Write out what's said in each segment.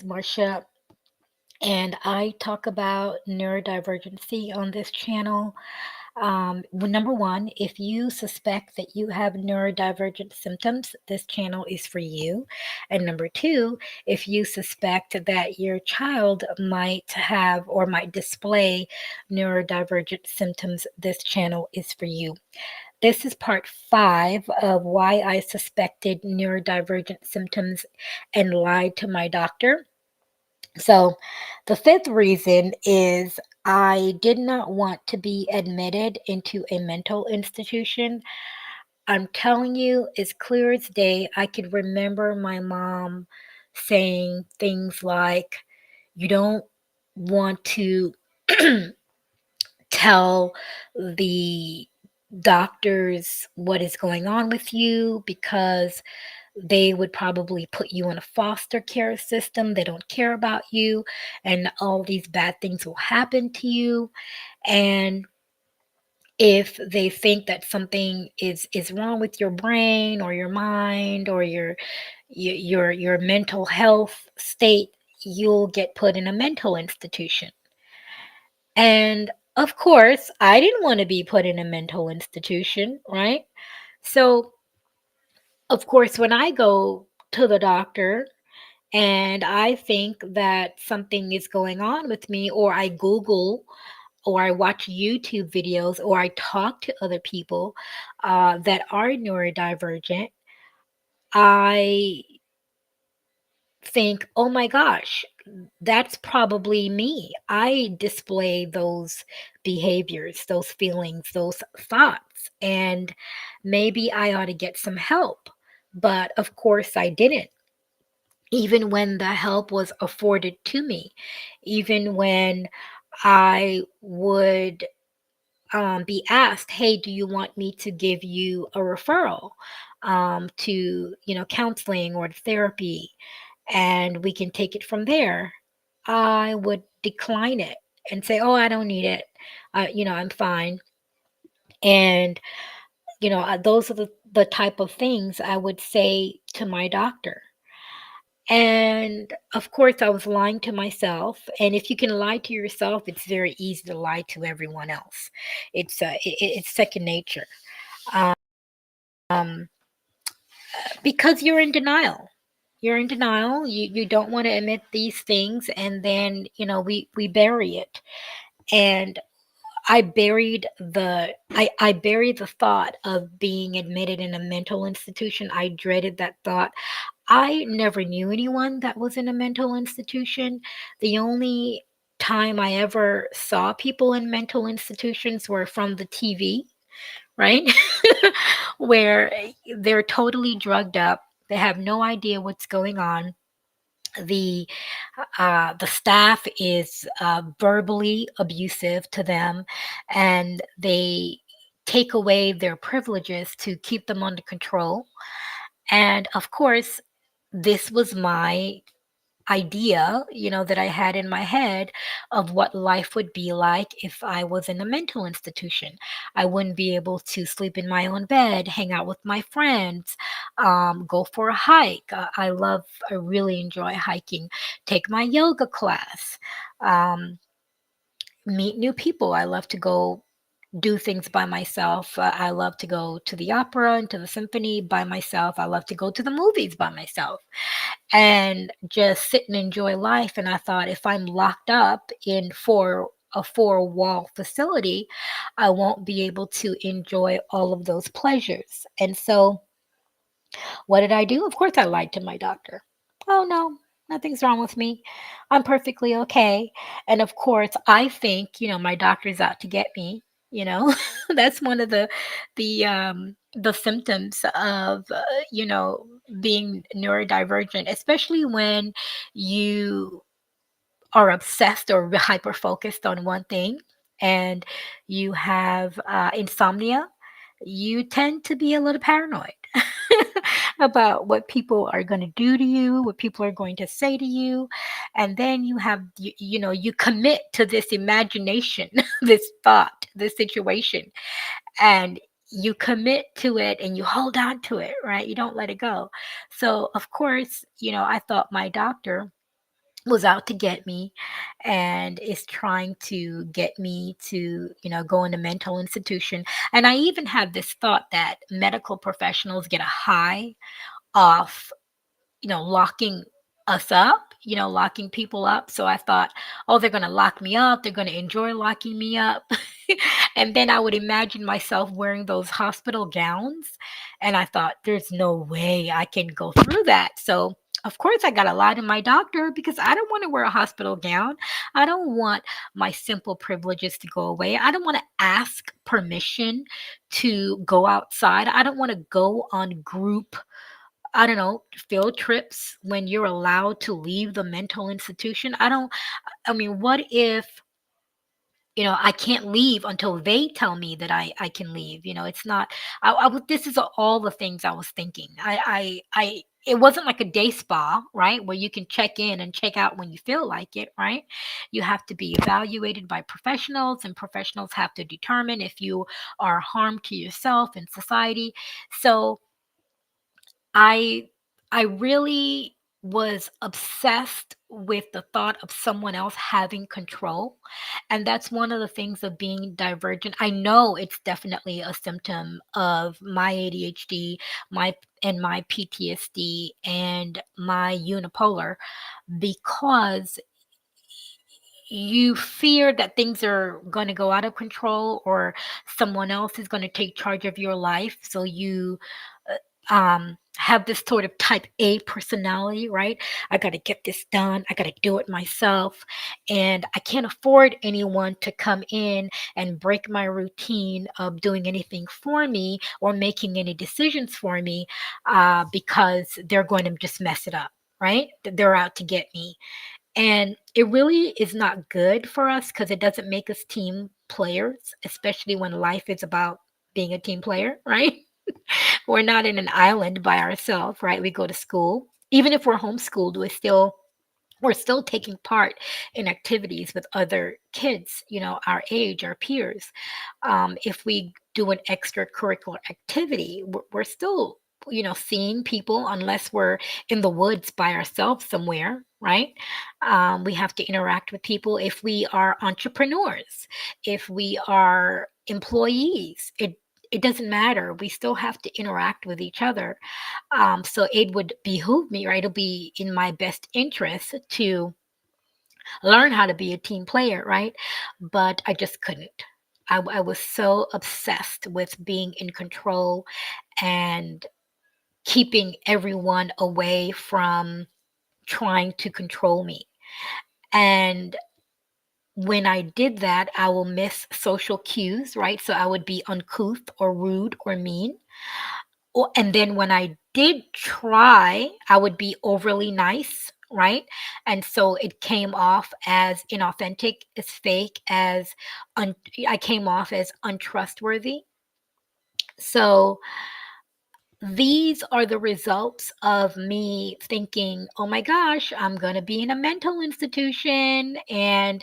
Marcia, and I talk about neurodivergency on this channel. Number one, if you suspect that you have neurodivergent symptoms, this channel is for you. And number two, if you suspect that your child might have or might display neurodivergent symptoms, this channel is for you. This is part five of why I suspected neurodivergent symptoms and lied to my doctor. So, the fifth reason is I did not want to be admitted into a mental institution. I'm telling you, as clear as day, I could remember my mom saying things like, you don't want to tell the doctors what is going on with you because they would probably put you in a foster care system. They don't care about you, and all these bad things will happen to you. And if they think that something is wrong with your brain or your mind or your mental health state, you'll get put in a mental institution. And of course, I didn't want to be put in a mental institution, right? So, of course, when I go to the doctor and I think that something is going on with me, or I Google, or I watch YouTube videos, or I talk to other people that are neurodivergent, I think, oh my gosh, that's probably me. I display those behaviors, those feelings, those thoughts, and maybe I ought to get some help. But of course, I didn't. Even when the help was afforded to me, even when I would be asked, "Hey, do you want me to give you a referral to, counseling or therapy, and we can take it from there?" I would decline it and say, "Oh, I don't need it. I'm fine." And those are the type of things I would say to my doctor. And of course, I was lying to myself. And if you can lie to yourself, it's very easy to lie to everyone else. It's second nature. Um, because you're in denial. You're in denial. You don't want to admit these things, and then we bury it. And I buried the thought of being admitted in a mental institution. I dreaded that thought. I never knew anyone that was in a mental institution. The only time I ever saw people in mental institutions were from the TV, right? Where they're totally drugged up. They have no idea what's going on. The the staff is verbally abusive to them, and they take away their privileges to keep them under control. And of course, this was my idea, that I had in my head of what life would be like if I was in a mental institution. I wouldn't be able to sleep in my own bed, hang out with my friends, go for a hike. I really enjoy hiking, take my yoga class, um, meet new people. I love to go do things by myself. I love to go to the opera and to the symphony by myself. I love to go to the movies by myself and just sit and enjoy life. And I thought, if I'm locked up in a four-wall facility, I won't be able to enjoy all of those pleasures. And so, what did I do? Of course, I lied to my doctor. Oh no, nothing's wrong with me. I'm perfectly okay. And of course, I think, my doctor's out to get me. That's one of the symptoms of being neurodivergent, especially when you are obsessed or hyper focused on one thing, and you have insomnia. You tend to be a little paranoid about what people are going to do to you, what people are going to say to you. And then you commit to this imagination, this thought, this situation, and you commit to it and you hold on to it, right? You don't let it go. So, of course, I thought my doctor was out to get me and is trying to get me to, go in a mental institution. And I even had this thought that medical professionals get a high off, locking us up, locking people up. So I thought, oh, they're going to lock me up. They're going to enjoy locking me up. And then I would imagine myself wearing those hospital gowns. And I thought, there's no way I can go through that. So, of course, I got to lie to my doctor because I don't want to wear a hospital gown. I don't want my simple privileges to go away. I don't want to ask permission to go outside. I don't want to go on group, I don't know, field trips when you're allowed to leave the mental institution. I mean, what if, I can't leave until they tell me that I can leave? It's not, this is all the things I was thinking. It wasn't like a day spa, right? Where you can check in and check out when you feel like it, right? You have to be evaluated by professionals, and professionals have to determine if you are harm to yourself and society. So, I I really was obsessed with the thought of someone else having control. And that's one of the things of being divergent. I know it's definitely a symptom of my ADHD, my PTSD and my unipolar, because you fear that things are going to go out of control or someone else is going to take charge of your life. So you have this sort of type A personality, right? I got to get this done. I got to do it myself. And I can't afford anyone to come in and break my routine of doing anything for me or making any decisions for me, because they're going to just mess it up, right? They're out to get me. And it really is not good for us because it doesn't make us team players, especially when life is about being a team player, right? We're not in an island by ourselves, right? We go to school. Even if we're homeschooled, we're still taking part in activities with other kids, our age, our peers. If we do an extracurricular activity, we're still, seeing people unless we're in the woods by ourselves somewhere, right? We have to interact with people. If we are entrepreneurs, if we are employees, it doesn't matter. We still have to interact with each other. So it would behoove me, right? It'll be in my best interest to learn how to be a team player, right? But I just couldn't. I was so obsessed with being in control and keeping everyone away from trying to control me. And when I did that, I will miss social cues, right? So I would be uncouth or rude or mean. And then when I did try, I would be overly nice, right? And so it came off as inauthentic, as fake, I came off as untrustworthy. So these are the results of me thinking, oh my gosh, I'm going to be in a mental institution and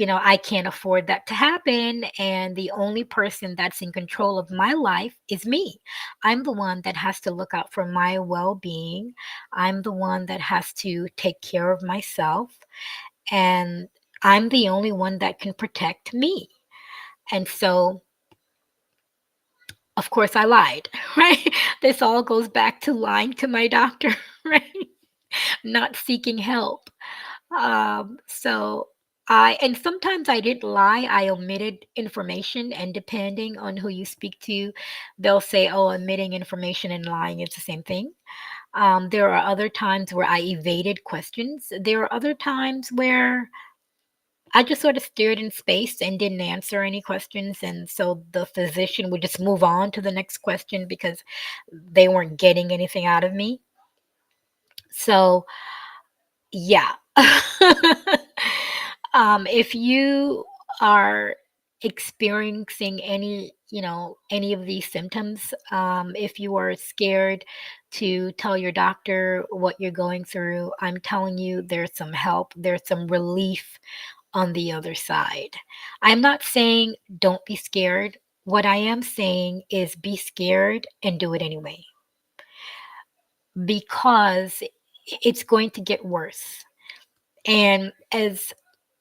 I can't afford that to happen. And the only person that's in control of my life is me. I'm the one that has to look out for my well being. I'm the one that has to take care of myself. And I'm the only one that can protect me. And so, of course, I lied, right? This all goes back to lying to my doctor, right? Not seeking help. So and sometimes I didn't lie, I omitted information, and depending on who you speak to, they'll say, oh, omitting information and lying is the same thing. There are other times where I evaded questions. There are other times where I just sort of stared in space and didn't answer any questions. And so the physician would just move on to the next question because they weren't getting anything out of me. So, yeah. If you are experiencing any of these symptoms, if you are scared to tell your doctor what you're going through, I'm telling you, there's some help, there's some relief on the other side. I'm not saying don't be scared. What I am saying is be scared and do it anyway, because it's going to get worse. And as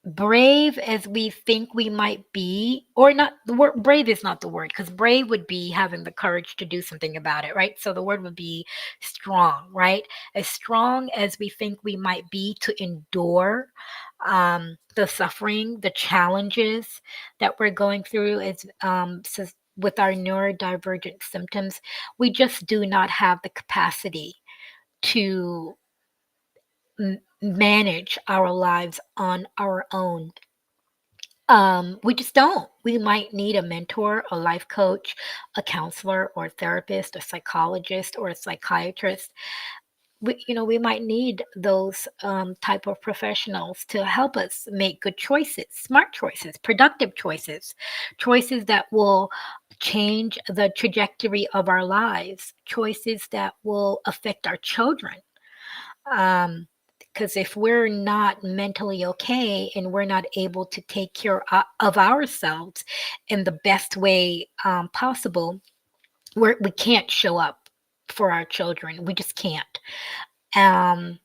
brave as we think we might be, or not, the word brave is not the word, because brave would be having the courage to do something about it, right? So the word would be strong, right? As strong as we think we might be to endure the suffering, the challenges that we're going through with our neurodivergent symptoms, we just do not have the capacity to manage our lives on our own. We just don't. We might need a mentor, a life coach, a counselor, or a therapist, a psychologist, or a psychiatrist. We might need those type of professionals to help us make good choices, smart choices, productive choices, choices that will change the trajectory of our lives, choices that will affect our children. Because if we're not mentally okay and we're not able to take care of ourselves in the best way possible, we can't show up for our children. We just can't. Um,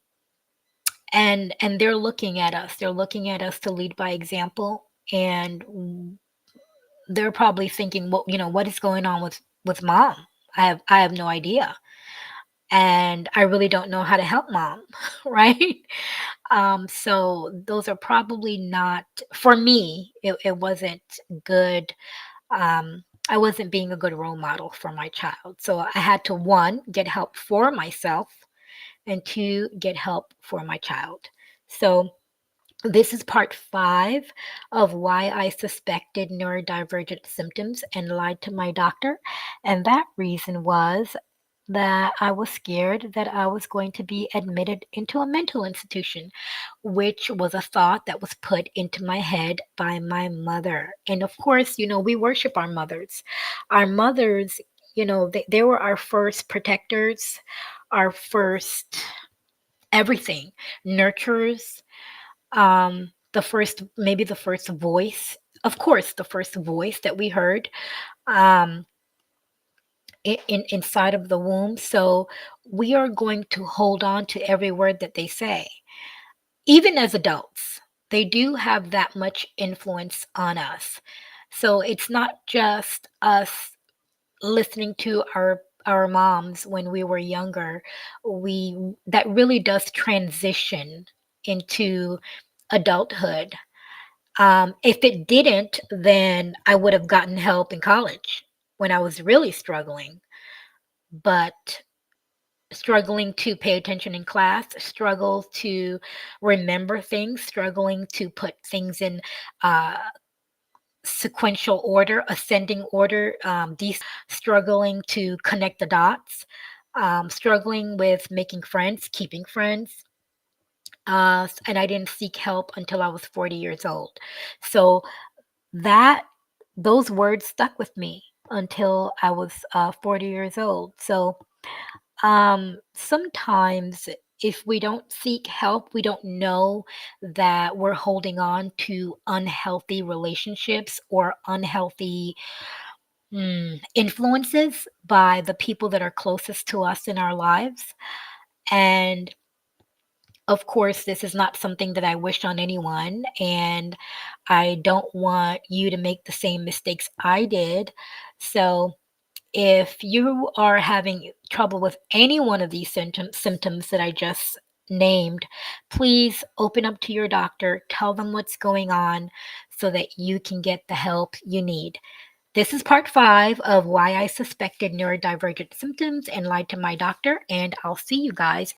and they're looking at us. They're looking at us to lead by example, and they're probably thinking, "What what is going on with mom? I have no idea, and I really don't know how to help mom." Right? So those are probably not for me. It wasn't good. I wasn't being a good role model for my child. So I had to one, get help for myself, and two, get help for my child. So this is part five of why I suspected neurodivergent symptoms and lied to my doctor. And that reason was that I was scared that I was going to be admitted into a mental institution, which was a thought that was put into my head by my mother. And of course, we worship our mothers. Our mothers, they were our first protectors, our first everything, nurturers, maybe the first voice, of course, the first voice that we heard. Um, inside of the womb. So we are going to hold on to every word that they say. Even as adults, they do have that much influence on us. So it's not just us listening to our moms when we were younger. We That really does transition into adulthood. If it didn't, then I would have gotten help in college when I was really struggling. But struggling to pay attention in class, struggle to remember things, struggling to put things in uh, sequential order, ascending order, struggling to connect the dots, struggling with making friends, keeping friends. And I didn't seek help until I was 40 years old. So that those words stuck with me until I was 40 years old. So sometimes if we don't seek help, we don't know that we're holding on to unhealthy relationships or unhealthy influences by the people that are closest to us in our lives. And of course, this is not something that I wish on anyone. And I don't want you to make the same mistakes I did. So, if you are having trouble with any one of these symptoms that I just named, please open up to your doctor, tell them what's going on so that you can get the help you need. This is part five of why I suspected neurodivergent symptoms and lied to my doctor, and I'll see you guys